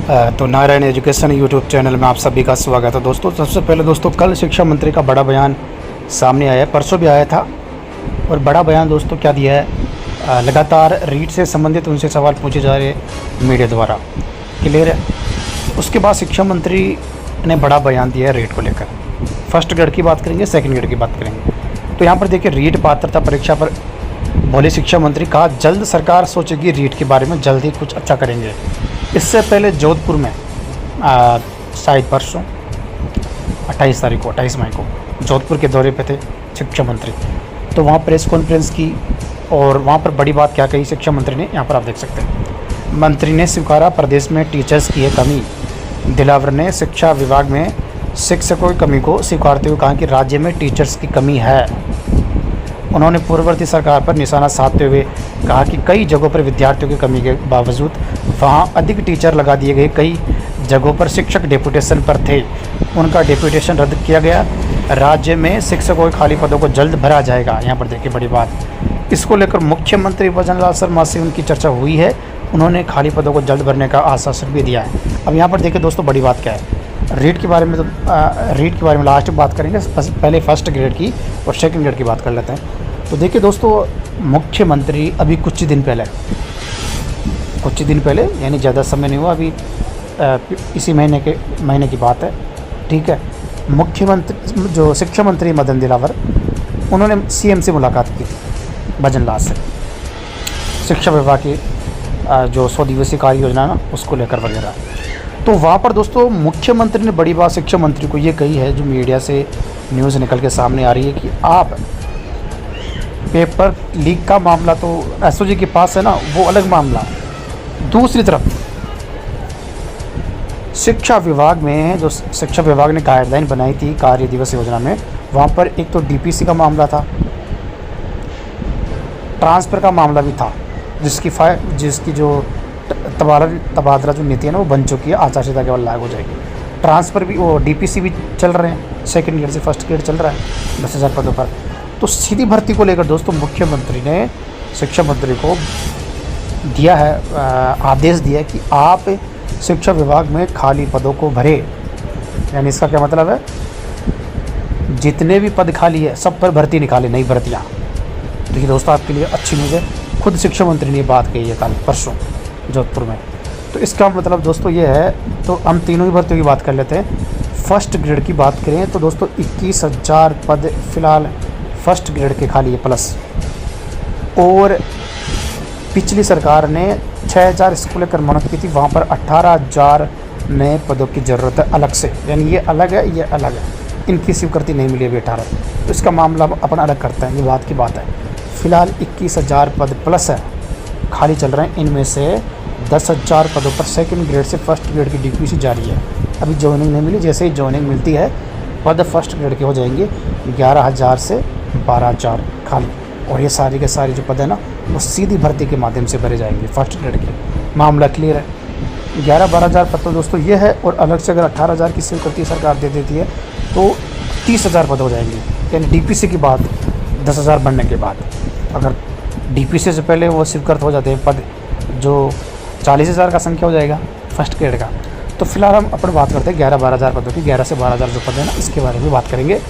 तो Narayan education YouTube channel में आप सभी का स्वागत है दोस्तों। सबसे पहले दोस्तों, कल शिक्षा मंत्री का बड़ा बयान सामने आया है, परसों भी आया था। और बड़ा बयान दोस्तों क्या दिया है, लगातार रीट से संबंधित उनसे सवाल पूछे जा रहे मीडिया द्वारा, क्लियर है। उसके बाद शिक्षा मंत्री ने बड़ा बयान दिया है रीट को लेकर। फर्स्ट ग्रेड की बात करेंगे, सेकेंड ग्रेड की बात करेंगे। तो यहाँ पर देखिए, रीट पात्रता परीक्षा पर बोले शिक्षा मंत्री, कहा जल्द सरकार सोचेगी रीट के बारे में, जल्द ही कुछ अच्छा करेंगे। इससे पहले जोधपुर में शायद परसों 28 मई को जोधपुर के दौरे पे थे शिक्षा मंत्री। तो वहाँ प्रेस कॉन्फ्रेंस की और वहाँ पर बड़ी बात क्या कही शिक्षा मंत्री ने, यहाँ पर आप देख सकते हैं। मंत्री ने स्वीकारा प्रदेश में टीचर्स की है कमी। दिलावर ने शिक्षा विभाग में शिक्षकों की कमी को स्वीकारते हुए कहा कि राज्य में टीचर्स की कमी है। उन्होंने पूर्ववर्ती सरकार पर निशाना साधते हुए कहा कि कई जगहों पर विद्यार्थियों की कमी के बावजूद वहां अधिक टीचर लगा दिए गए। कई जगहों पर शिक्षक डेपुटेशन पर थे, उनका डेपुटेशन रद्द किया गया। राज्य में शिक्षकों के खाली पदों को जल्द भरा जाएगा। यहाँ पर देखिए बड़ी बात, इसको लेकर मुख्यमंत्री भजन लाल शर्मा से उनकी चर्चा हुई है। उन्होंने खाली पदों को जल्द भरने का आश्वासन भी दिया है। अब यहाँ पर देखिए दोस्तों, बड़ी बात क्या है, रीट के बारे में। तो रीट के बारे में लास्ट में बात करेंगे, पहले फर्स्ट ग्रेड की और सेकंड ग्रेड की बात कर लेते हैं। तो देखिए दोस्तों, मुख्यमंत्री अभी कुछ ही दिन पहले यानी ज़्यादा समय नहीं हुआ, अभी इसी महीने की बात है, ठीक है। मुख्यमंत्री जो शिक्षा मंत्री मदन दिलावर, उन्होंने सीएम से मुलाकात की थी, भजन लाल से, शिक्षा विभाग की जो 100 दिवसीय कार्य योजना ना, उसको लेकर वगैरह। तो वहाँ पर दोस्तों मुख्यमंत्री ने बड़ी बात शिक्षा मंत्री को ये कही है, जो मीडिया से न्यूज़ निकल के सामने आ रही है, कि आप पेपर लीक का मामला तो एसओजी के पास है ना, वो अलग मामला। दूसरी तरफ शिक्षा विभाग में जो शिक्षा विभाग ने गाइडलाइन बनाई थी कार्य दिवस योजना में, वहाँ पर एक तो डीपीसी का मामला था, ट्रांसफ़र का मामला भी था, जिसकी जो तबादला जो नीति है ना, वो बन चुकी है, आचार संहिता केवल लागू हो जाएगी। ट्रांसफ़र भी, वो डीपीसी भी चल रहे हैं, सेकेंड ग्रेड से फर्स्ट ग्रेड चल रहा है 10,000 पदों पर। तो सीधी भर्ती को लेकर दोस्तों मुख्यमंत्री ने शिक्षा मंत्री को दिया है, आदेश दिया है कि आप शिक्षा विभाग में खाली पदों को भरे। यानी इसका क्या मतलब है, जितने भी पद खाली है सब पर भर्ती निकाले, नई भर्तियाँ। तो ये दोस्तों आपके लिए अच्छी न्यूज़ है, खुद शिक्षा मंत्री ने ये बात कही है कल परसों जोधपुर में। तो इसका मतलब दोस्तों ये है, तो हम तीनों ही भर्तियों की बात कर लेते हैं। फर्स्ट ग्रेड की बात करें तो दोस्तों 21,000 पद फिलहाल फर्स्ट ग्रेड के खाली है प्लस। और पिछली सरकार ने 6,000 स्कूलें क्रमांकित की थी, वहाँ पर 18,000 नए पदों की ज़रूरत है अलग से। यानी ये अलग है, ये अलग है, इनकी स्वीकृति नहीं मिली अभी 18। तो इसका मामला अपन अलग करते हैं, ये बात की बात है। फ़िलहाल 21,000 पद प्लस है, खाली चल रहे हैं। इनमें से 10,000 पदों पर सेकंड ग्रेड से फर्स्ट ग्रेड की डीपीसी जारी है। अभी जॉइनिंग नहीं मिली, जैसे ही जॉइनिंग मिलती है पद फर्स्ट ग्रेड के हो जाएंगे 11,000 से 12,000 खाली। और ये सारी के सारी जो पद है ना, वो सीधी भर्ती के माध्यम से भरे जाएंगे फर्स्ट ग्रेड के। मामला क्लियर है। 11-12,000 पद तो दोस्तों ये है, और अलग से अगर 18,000 की स्वीकृति सरकार दे देती है तो 30,000 पद हो जाएंगे। यानी डीपीसी की बात 10,000 बनने के बाद, अगर डीपीसी से पहले वो स्वीकृत हो जाते हैं पद, जो 40,000 का संख्या हो जाएगा फर्स्ट ग्रेड का। तो फिलहाल हम अपन बात करते हैं 11-12,000 पदों की। 11 से 12,000 जो पद है ना, इसके बारे में बात करेंगे।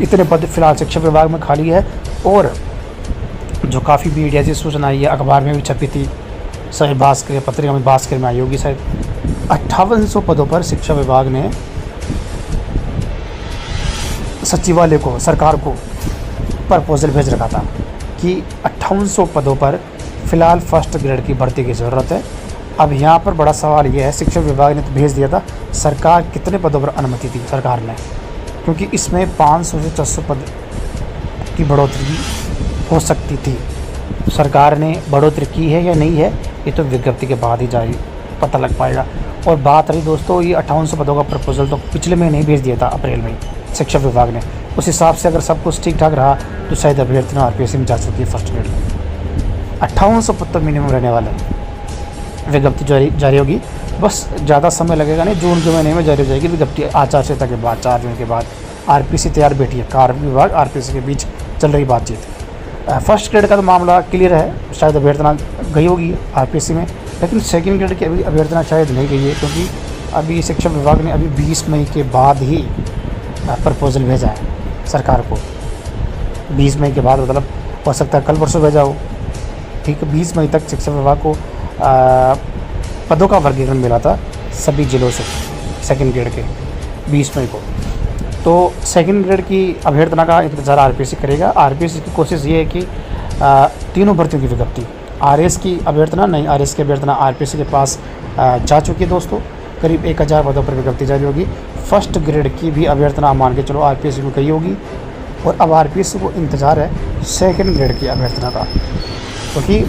इतने पद फिलहाल शिक्षा विभाग में खाली है। और जो काफ़ी मीडिया से सूचना आई है, अखबार में भी छपी थी, शायद भास्कर पत्रिका में, भास्कर में आई होगी शायद, 5800 पदों पर शिक्षा विभाग ने सचिवालय को, सरकार को प्रपोजल भेज रखा था कि 5800 पदों पर फ़िलहाल फर्स्ट ग्रेड की भर्ती की ज़रूरत है। अब यहाँ पर बड़ा सवाल ये है, शिक्षा विभाग ने तो भेज दिया था, सरकार कितने पदों पर अनुमति दी सरकार ने, क्योंकि इसमें 500 से 600 पद की बढ़ोतरी हो सकती थी। सरकार ने बढ़ोतरी की है या नहीं है, ये तो विज्ञप्ति के बाद ही जारी पता लग पाएगा। और बात रही दोस्तों, ये 5800 पदों का प्रपोजल तो पिछले महीने ही भेज दिया था, अप्रैल में शिक्षा विभाग ने। उस हिसाब से अगर सब कुछ ठीक ठाक रहा तो शायद अभ्यर्थी आरपीएससी में जा चुकी है फर्स्ट ग्रेड में। 5800 पद तो मिनिमम रहने वाले हैं। विज्ञप्ति जारी होगी, बस ज़्यादा समय लगेगा नहीं, जून के महीने में जारी हो जाएगी विज्ञप्ति, आचार संहिता के बाद 4 दिन के बाद। आरपीएससी तैयार बैठी है, कार्य विभाग आरपीएससी के बीच चल रही बातचीत। फर्स्ट ग्रेड का तो मामला क्लियर है, शायद अभ्यर्थना गई होगी आरपीएससी में, लेकिन सेकंड ग्रेड की अभी अभ्यर्थना शायद नहीं गई है, क्योंकि अभी शिक्षा विभाग ने अभी 20 मई के बाद ही प्रपोजल भेजा है सरकार को। 20 मई के बाद मतलब हो सकता है कल परसों भेजा हो, ठीक है। 20 मई तक शिक्षा विभाग को पदों का वर्गीकरण मिला था सभी जिलों से सेकंड ग्रेड के 20 मई को। तो सेकंड ग्रेड की अभ्यर्थना का इंतज़ार आरपीएससी करेगा। आरपीएससी की कोशिश ये है कि तीनों भर्तियों की विज्ञप्ति, आरएस की अभ्यर्थना नहीं, आरएस की अभ्यर्थना आरपीएससी के पास जा चुकी है दोस्तों। करीब 1000 पदों पर विज्ञप्ति जारी होगी। फर्स्ट ग्रेड की भी अभ्यर्थना मान के चलो आरपीएससी को गई होगी, और अब आरपीएससी को इंतज़ार है सेकंड ग्रेड की अभ्यर्थना का, क्योंकि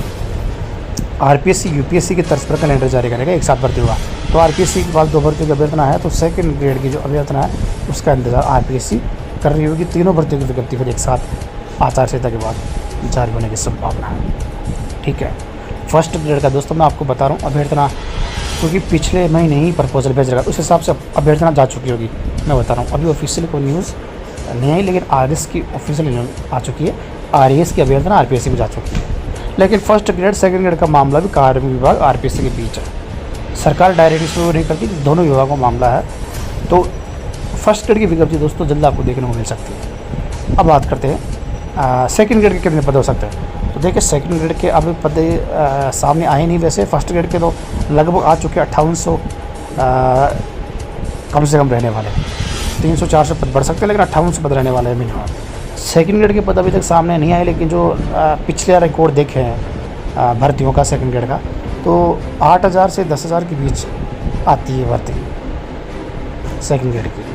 आरपीएससी यूपीएससी की तर्ज पर कैलेंडर जारी करेगा, एक साथ भर्ती होगा। तो आरपीएससी के पास 2 भर्तियों की अभ्यर्थना है, तो सेकंड ग्रेड की जो अभ्यर्थना है उसका इंतज़ार आरपीएससी कर रही होगी। तीनों भर्तियों की विज्ञप्ति फिर एक साथ आचार संहिता के बाद जारी होने की संभावना है, ठीक है। फर्स्ट ग्रेड का दोस्तों मैं आपको बता रहा हूँ अभ्यर्थना, क्योंकि पिछले महीने ही प्रपोजल भेज रहा है, उस हिसाब से अभ्यर्थना जा चुकी होगी। मैं बता रहा हूँ अभी ऑफिशियल कोई न्यूज़ नहीं आई, लेकिन आरएस की ऑफिशियल आ चुकी है। आरएस की अभ्यर्थना आरपीएससी में जा चुकी है। लेकिन फर्स्ट ग्रेड सेकंड ग्रेड का मामला भी कार्मिक विभाग आरपीएससी के बीच है। सरकार डायरेक्ट इसमें नहीं करती, दोनों विभागों का मामला है। तो फर्स्ट ग्रेड की विज्ञप्ति दोस्तों जल्द आपको देखने को मिल सकती है। अब बात करते हैं सेकंड ग्रेड के कितने पद हो सकते हैं। तो देखिए सेकंड ग्रेड के अभी पद सामने आए नहीं। वैसे फर्स्ट ग्रेड के तो लगभग आ चुके 5800 कम से कम रहने वाले, 300-400 पद बढ़ सकते हैं, लेकिन 5800 पद रहने वाले हैं मिनिमम। सेकंड ग्रेड के पद अभी तक सामने नहीं आए, लेकिन जो पिछले रिकॉर्ड देखे हैं भर्तियों का सेकंड ग्रेड का, तो 8000 से 10,000 के बीच आती है भर्ती सेकंड ग्रेड की।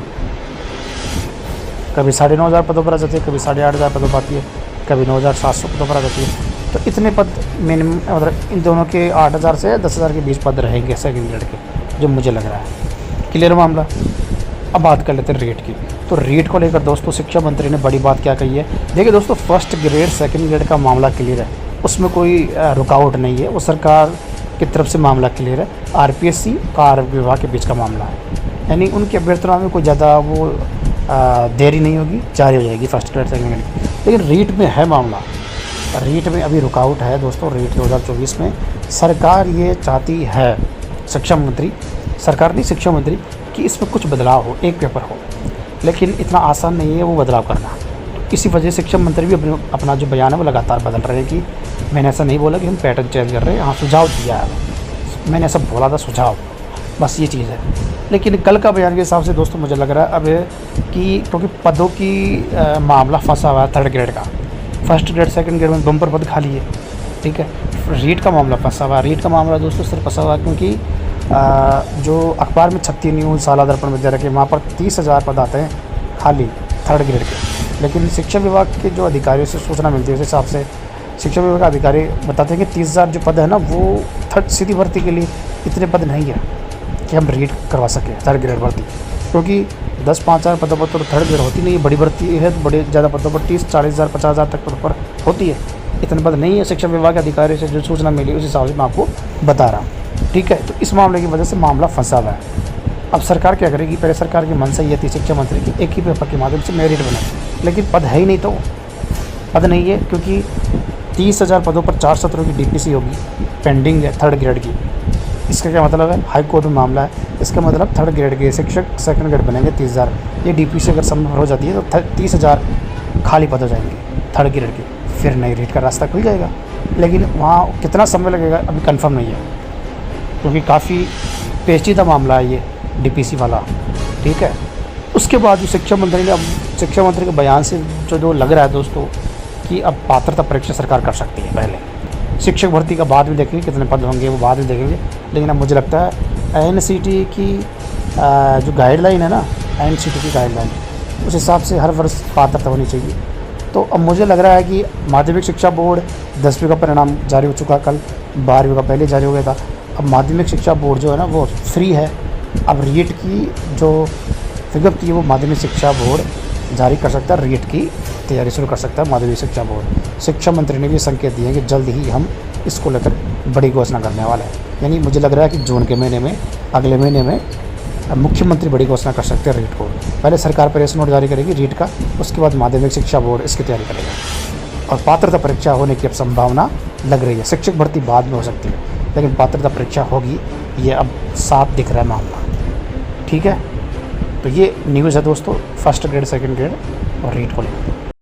कभी 9,500 पदों पर आ जाती है, कभी 8,500 पदों पर आती है, कभी 9,700 पदों पर आ जाती है। तो इतने पद मिनिमम, मतलब इन दोनों के 8,000 से 10,000 के बीच पद रहेंगे सेकंड ग्रेड के, जो मुझे लग रहा है। क्लियर मामला। अब बात कर लेते हैं रेट की। तो रेट को लेकर दोस्तों शिक्षा मंत्री ने बड़ी बात क्या कही है। देखिए दोस्तों, फर्स्ट ग्रेड सेकंड ग्रेड का मामला क्लियर है, उसमें कोई रुकावट नहीं है, वो सरकार की तरफ से मामला क्लियर है। आरपीएससी कार्य विभाग के बीच का मामला है, यानी उनकी अभ्यर्थना में कोई ज़्यादा वो देरी नहीं होगी, जारी हो जाएगी फर्स्ट ग्रेड सेकंड ग्रेड। लेकिन रीट में है मामला, रीट में अभी रुकावट है दोस्तों। रीट 2024 में सरकार ये चाहती है, शिक्षा मंत्री, सरकार नहीं शिक्षा मंत्री, कि इसमें कुछ बदलाव हो, एक पेपर हो, लेकिन इतना आसान नहीं है वो बदलाव करना। तो इसी वजह से शिक्षा मंत्री भी अपना जो बयान है वो लगातार बदल रहे हैं कि मैंने ऐसा नहीं बोला कि हम पैटर्न चेंज कर रहे हैं, हाँ सुझाव दिया है, मैंने ऐसा बोला था सुझाव, बस ये चीज़ है। लेकिन कल का बयान के हिसाब से दोस्तों मुझे लग रहा है अब कि क्योंकि पदों की मामला फंसा हुआ है थर्ड ग्रेड का, फर्स्ट ग्रेड सेकंड ग्रेड में बम्पर पद खाली है, ठीक है। रीट का मामला फंसा हुआ है। रीट का मामला दोस्तों सिर्फ फंसा हुआ है क्योंकि जो अखबार में छपती न्यूज़ साला दर्पण विद्यालय के, वहाँ पर 30,000 पद आते हैं खाली थर्ड ग्रेड के। लेकिन शिक्षा विभाग के जो अधिकारियों से सूचना मिलती है उस हिसाब से शिक्षा विभाग के अधिकारी बताते हैं कि 30,000 जो पद है ना, वो थर्ड सीधी भर्ती के लिए इतने पद नहीं है कि हम रीड करवा सकें थर्ड ग्रेड भर्ती, क्योंकि 10-5,000 पदों पर तो थर्ड ग्रेड होती नहीं है। बड़ी भर्ती है तो बड़े ज़्यादा पदों पर 30-40,000 50,000 तक पदों पर होती है, इतने पद नहीं है। शिक्षा विभाग के अधिकारी से जो सूचना मिली उस हिसाब से मैं आपको बता रहा हूँ, ठीक है। तो इस मामले की वजह से मामला फंसा हुआ है। अब सरकार क्या करेगी, पहले सरकार की मंशा ये थी शिक्षा मंत्री की एक ही पेपर के माध्यम से मेरिट बने, लेकिन पद है ही नहीं, तो पद नहीं है क्योंकि 30,000 पदों पर 4 सत्रों की डीपीसी होगी, पेंडिंग है थर्ड ग्रेड की। इसका क्या मतलब है, हाई कोर्ट में मामला है, इसका मतलब थर्ड ग्रेड के शिक्षक सेकंड ग्रेड बनेंगे 30,000। ये डीपीसी अगर संभव हो जाती है तो 30,000 खाली पद हो जाएंगे थर्ड ग्रेड के, फिर नई रेट का रास्ता खुल जाएगा। लेकिन वहाँ कितना समय लगेगा अभी कंफर्म नहीं है, क्योंकि काफ़ी पेचीदा मामला है ये डीपीसी वाला, ठीक है। उसके बाद जो शिक्षा मंत्री ने, अब शिक्षा मंत्री के बयान से जो लग रहा है दोस्तों कि अब पात्रता परीक्षा सरकार कर सकती है। पहले शिक्षक भर्ती का बाद में देखेंगे, कितने पद होंगे वो बाद में देखेंगे, लेकिन अब मुझे लगता है एनसीटी की जो गाइडलाइन है ना, एनसीटी की गाइडलाइन, उस हिसाब से हर वर्ष पात्रता होनी चाहिए। तो अब मुझे लग रहा है कि माध्यमिक शिक्षा बोर्ड 10वीं का परिणाम जारी हो चुका, कल 12वीं का पहले जारी हो गया था। अब माध्यमिक शिक्षा बोर्ड जो है ना वो फ्री है। अब रीट की जो विज्ञप्ति है वो माध्यमिक शिक्षा बोर्ड जारी कर सकता है, रीट की तैयारी शुरू कर सकता है माध्यमिक शिक्षा बोर्ड। शिक्षा मंत्री ने भी संकेत दिए हैं कि जल्द ही हम इसको लेकर बड़ी घोषणा करने वाले हैं। यानी मुझे लग रहा है कि जून के महीने में, अगले महीने में मुख्यमंत्री बड़ी घोषणा कर सकते हैं रीट को। पहले सरकार प्रेस नोट जारी करेगी रीट का, उसके बाद माध्यमिक शिक्षा बोर्ड इसकी तैयारी करेगा और पात्रता परीक्षा होने की अब संभावना लग रही है। शिक्षक भर्ती बाद में हो सकती है, लेकिन पात्रता परीक्षा होगी, ये अब साफ दिख रहा है मामला। ठीक है, तो ये न्यूज़ है दोस्तों फर्स्ट ग्रेड, सेकंड ग्रेड और रीट को लेकर।